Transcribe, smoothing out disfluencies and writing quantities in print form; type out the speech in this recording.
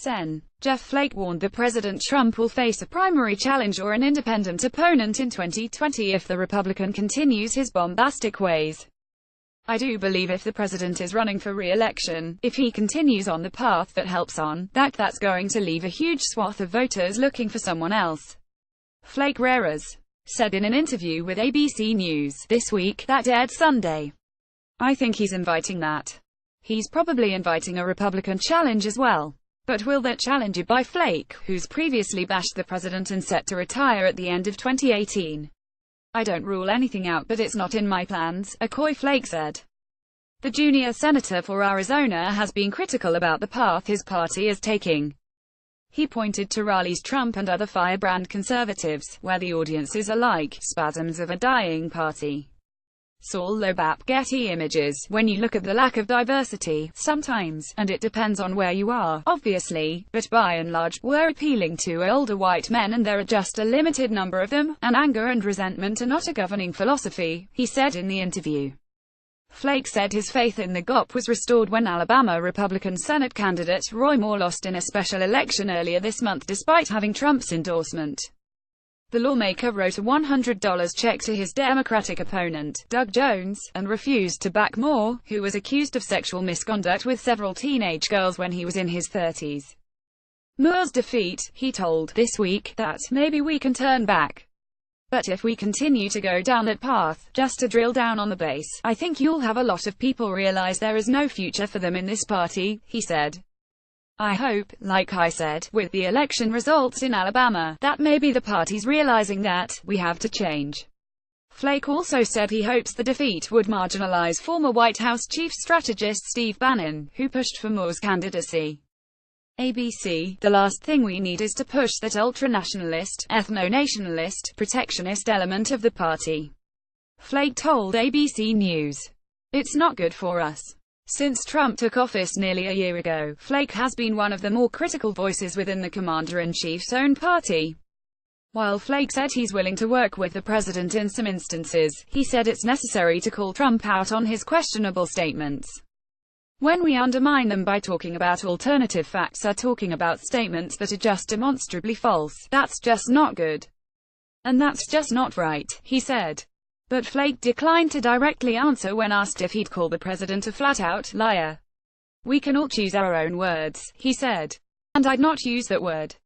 Sen. Jeff Flake warned that President Trump will face a primary challenge or an independent opponent in 2020 if the Republican continues his bombastic ways. I do believe if the president is running for re-election, if he continues on the path that helps on, that's going to leave a huge swath of voters looking for someone else. Flake Rares said in an interview with ABC News This Week that aired Sunday. I think he's inviting that. He's probably inviting a Republican challenge as well. But will that challenge be by Flake, who's previously bashed the president and set to retire at the end of 2018? I don't rule anything out, but it's not in my plans, Flake said. The junior senator for Arizona has been critical about the path his party is taking. He pointed to rallies Trump and other firebrand conservatives, where the audiences are like spasms of a dying party. Saul Lobap, Getty Images. When you look at the lack of diversity, sometimes, and it depends on where you are, obviously, but by and large, we're appealing to older white men and there are just a limited number of them, and anger and resentment are not a governing philosophy, he said in the interview. Flake said his faith in the GOP was restored when Alabama Republican Senate candidate Roy Moore lost in a special election earlier this month despite having Trump's endorsement. The lawmaker wrote a $100 check to his Democratic opponent, Doug Jones, and refused to back Moore, who was accused of sexual misconduct with several teenage girls when he was in his 30s. Moore's defeat, he told This Week, that maybe we can turn back. But if we continue to go down that path, just to drill down on the base, I think you'll have a lot of people realize there is no future for them in this party, he said. I hope, like I said, with the election results in Alabama, that maybe the party's realizing that we have to change. Flake also said he hopes the defeat would marginalize former White House chief strategist Steve Bannon, who pushed for Moore's candidacy. ABC, the last thing we need is to push that ultra-nationalist, ethno-nationalist, protectionist element of the party. Flake told ABC News. It's not good for us. Since Trump took office nearly a year ago, Flake has been one of the more critical voices within the commander-in-chief's own party. While Flake said he's willing to work with the president in some instances, he said it's necessary to call Trump out on his questionable statements. When we undermine them by talking about alternative facts or talking about statements that are just demonstrably false, that's just not good. And that's just not right, he said. But Flake declined to directly answer when asked if he'd call the president a flat-out liar. We can all choose our own words, he said. And I'd not use that word.